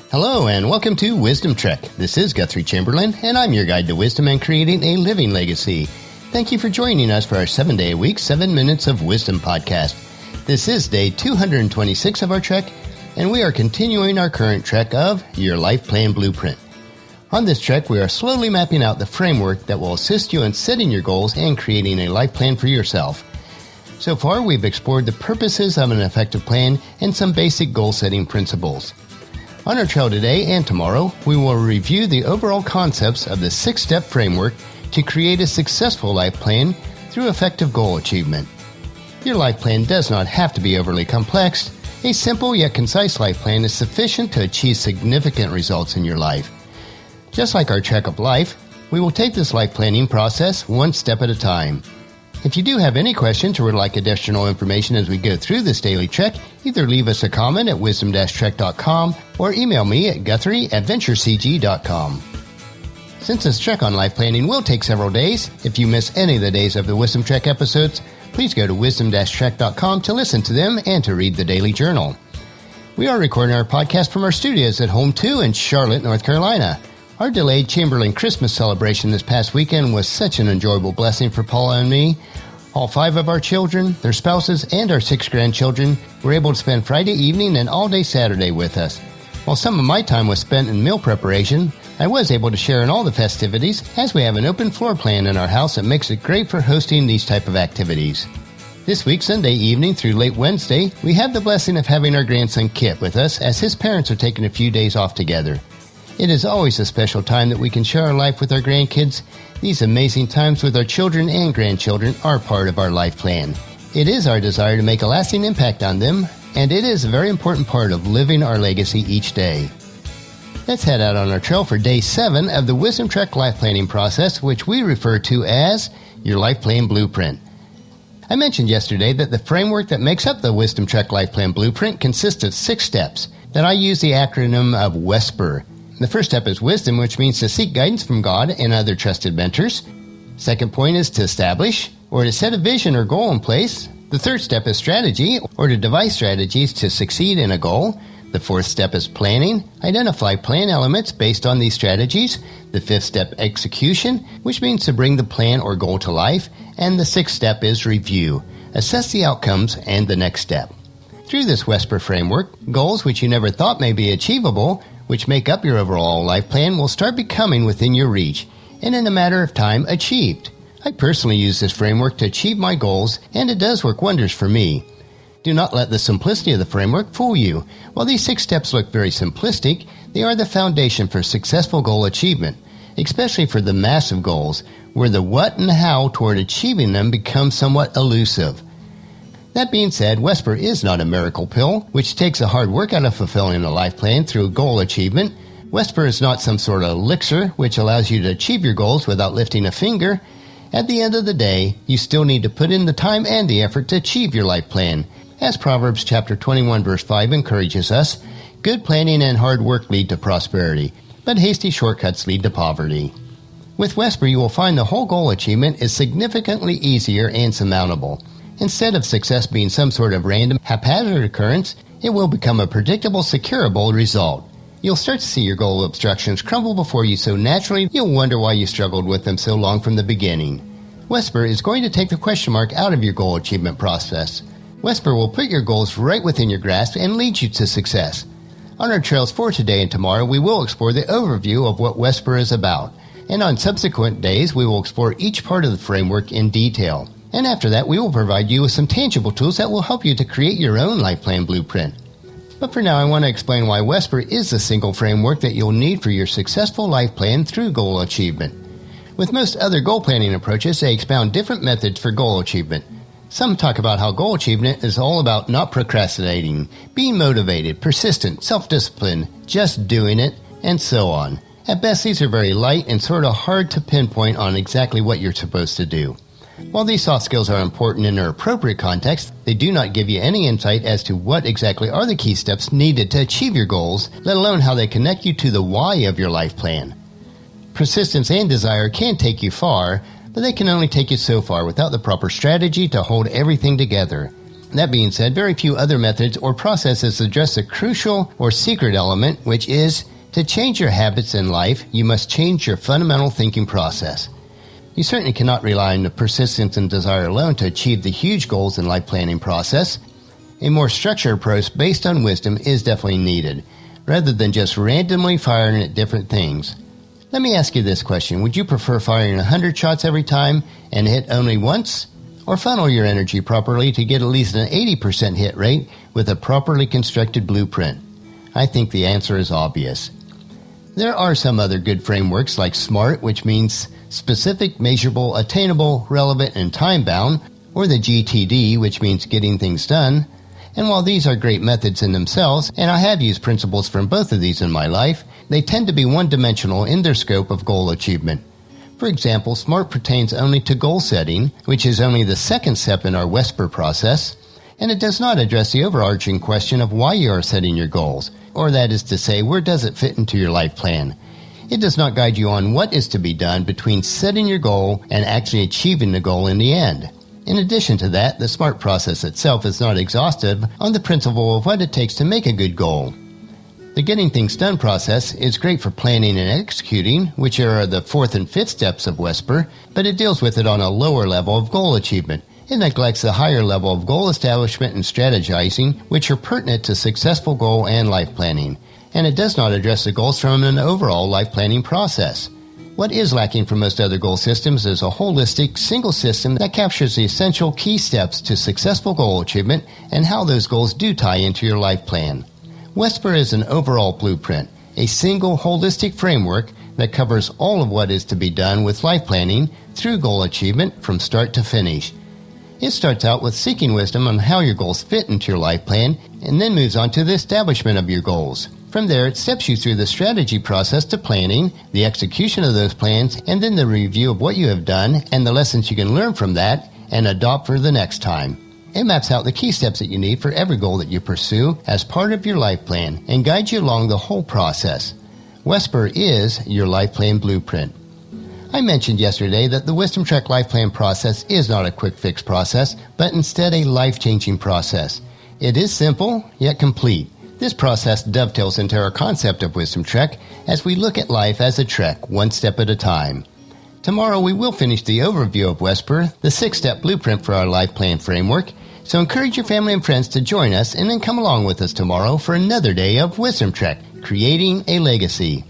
Hello and welcome to Wisdom Trek. This is Guthrie Chamberlain and I'm your guide to wisdom and creating a living legacy. Thank you for joining us for our 7-day-a-week, 7 Minutes of Wisdom podcast. This is day 226 of our trek and we are continuing our current trek of Your Life Plan Blueprint. On this trek, we are slowly mapping out the framework that will assist you in setting your goals and creating a life plan for yourself. So far, we've explored the purposes of an effective plan and some basic goal-setting principles. On our trail today and tomorrow, we will review the overall concepts of the 6-step framework to create a successful life plan through effective goal achievement. Your life plan does not have to be overly complex. A simple yet concise life plan is sufficient to achieve significant results in your life. Just like our trek of life, we will take this life planning process one step at a time. If you do have any questions or would like additional information as we go through this daily trek, either leave us a comment at wisdom-trek.com or email me at guthrie@venturecg.com. Since this trek on life planning will take several days, if you miss any of the days of the Wisdom Trek episodes, please go to wisdom-trek.com to listen to them and to read the daily journal. We are recording our podcast from our studios at Home 2 in Charlotte, North Carolina. Our delayed Chamberlain Christmas celebration this past weekend was such an enjoyable blessing for Paula and me. All 5 of our children, their spouses, and our 6 grandchildren were able to spend Friday evening and all day Saturday with us. While some of my time was spent in meal preparation, I was able to share in all the festivities as we have an open floor plan in our house that makes it great for hosting these type of activities. This week, Sunday evening through late Wednesday, we had the blessing of having our grandson Kit with us as his parents are taking a few days off together. It is always a special time that we can share our life with our grandkids. These amazing times with our children and grandchildren are part of our life plan. It is our desire to make a lasting impact on them, and it is a very important part of living our legacy each day. Let's head out on our trail for day 7 of the Wisdom Trek life planning process, which we refer to as Your Life Plan Blueprint. I mentioned yesterday that the framework that makes up the Wisdom Trek life plan blueprint consists of 6 steps, that I use the acronym of WESPER. The first step is wisdom, which means to seek guidance from God and other trusted mentors. Second point is to establish or to set a vision or goal in place. The third step is strategy or to devise strategies to succeed in a goal. The fourth step is planning. Identify plan elements based on these strategies. The fifth step, execution, which means to bring the plan or goal to life. And the sixth step is review. Assess the outcomes and the next step. Through this WESPER framework, goals which you never thought may be achievable, which make up your overall life plan, will start becoming within your reach, and in a matter of time, achieved. I personally use this framework to achieve my goals, and it does work wonders for me. Do not let the simplicity of the framework fool you. While these 6 steps look very simplistic, they are the foundation for successful goal achievement, especially for the massive goals, where the what and how toward achieving them becomes somewhat elusive. That being said, WESPER is not a miracle pill, which takes a hard work out of fulfilling a life plan through goal achievement. WESPER is not some sort of elixir, which allows you to achieve your goals without lifting a finger. At the end of the day, you still need to put in the time and the effort to achieve your life plan. As Proverbs chapter 21 verse 5 encourages us, good planning and hard work lead to prosperity, but hasty shortcuts lead to poverty. With WESPER, you will find the whole goal achievement is significantly easier and surmountable. Instead of success being some sort of random, haphazard occurrence, it will become a predictable, securable result. You'll start to see your goal obstructions crumble before you so naturally you'll wonder why you struggled with them so long from the beginning. WESPER is going to take the question mark out of your goal achievement process. WESPER will put your goals right within your grasp and lead you to success. On our trails for today and tomorrow, we will explore the overview of what WESPER is about, and on subsequent days, we will explore each part of the framework in detail. And after that, we will provide you with some tangible tools that will help you to create your own life plan blueprint. But for now, I want to explain why WESPER is the single framework that you'll need for your successful life plan through goal achievement. With most other goal planning approaches, they expound different methods for goal achievement. Some talk about how goal achievement is all about not procrastinating, being motivated, persistent, self-disciplined, just doing it, and so on. At best, these are very light and sort of hard to pinpoint on exactly what you're supposed to do. While these soft skills are important in their appropriate context, they do not give you any insight as to what exactly are the key steps needed to achieve your goals, let alone how they connect you to the why of your life plan. Persistence and desire can take you far, but they can only take you so far without the proper strategy to hold everything together. That being said, very few other methods or processes address the crucial or secret element, which is to change your habits in life, you must change your fundamental thinking process. You certainly cannot rely on the persistence and desire alone to achieve the huge goals in life planning process. A more structured approach based on wisdom is definitely needed, rather than just randomly firing at different things. Let me ask you this question. Would you prefer firing 100 shots every time and hit only once? Or funnel your energy properly to get at least an 80% hit rate with a properly constructed blueprint? I think the answer is obvious. There are some other good frameworks like SMART, which means specific, measurable, attainable, relevant, and time-bound, or the GTD, which means getting things done. And while these are great methods in themselves, and I have used principles from both of these in my life, they tend to be one-dimensional in their scope of goal achievement. For example, SMART pertains only to goal setting, which is only the second step in our WESPER process, and it does not address the overarching question of why you are setting your goals, or that is to say, where does it fit into your life plan. It does not guide you on what is to be done between setting your goal and actually achieving the goal in the end. In addition to that, the SMART process itself is not exhaustive on the principle of what it takes to make a good goal. The getting things done process is great for planning and executing, which are the fourth and fifth steps of WESPER, but it deals with it on a lower level of goal achievement. It neglects the higher level of goal establishment and strategizing, which are pertinent to successful goal and life planning. And it does not address the goals from an overall life planning process. What is lacking from most other goal systems is a holistic, single system that captures the essential key steps to successful goal achievement and how those goals do tie into your life plan. WESPER is an overall blueprint, a single holistic framework that covers all of what is to be done with life planning through goal achievement from start to finish. It starts out with seeking wisdom on how your goals fit into your life plan and then moves on to the establishment of your goals. From there, it steps you through the strategy process to planning, the execution of those plans, and then the review of what you have done and the lessons you can learn from that and adopt for the next time. It maps out the key steps that you need for every goal that you pursue as part of your life plan and guides you along the whole process. WESPER is your life plan blueprint. I mentioned yesterday that the Wisdom Trek life plan process is not a quick fix process, but instead a life-changing process. It is simple, yet complete. This process dovetails into our concept of Wisdom Trek as we look at life as a trek, one step at a time. Tomorrow we will finish the overview of WESPER, the 6-step blueprint for our life plan framework, so encourage your family and friends to join us and then come along with us tomorrow for another day of Wisdom Trek, creating a legacy.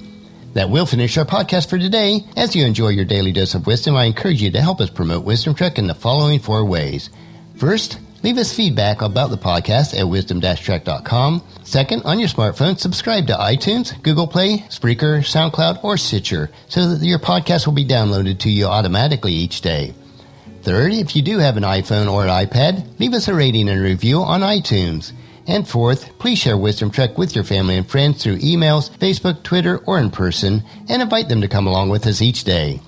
That will finish our podcast for today. As you enjoy your daily dose of wisdom, I encourage you to help us promote Wisdom Trek in the following 4 ways. First, leave us feedback about the podcast at wisdom-trek.com. Second, on your smartphone, subscribe to iTunes, Google Play, Spreaker, SoundCloud, or Stitcher so that your podcast will be downloaded to you automatically each day. Third, if you do have an iPhone or an iPad, leave us a rating and review on iTunes. And fourth, please share Wisdom Trek with your family and friends through emails, Facebook, Twitter, or in person, and invite them to come along with us each day.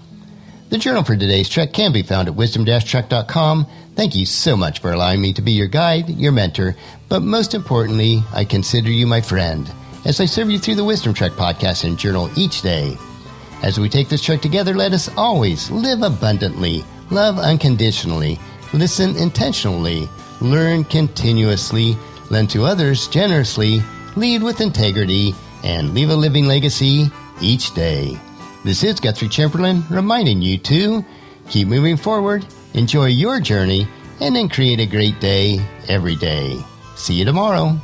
The journal for today's trek can be found at wisdom-trek.com. Thank you so much for allowing me to be your guide, your mentor, but most importantly, I consider you my friend, as I serve you through the Wisdom Trek podcast and journal each day. As we take this trek together, let us always live abundantly, love unconditionally, listen intentionally, learn continuously, lend to others generously, lead with integrity, and leave a living legacy each day. This is Guthrie Chamberlain reminding you to keep moving forward, enjoy your journey, and then create a great day every day. See you tomorrow.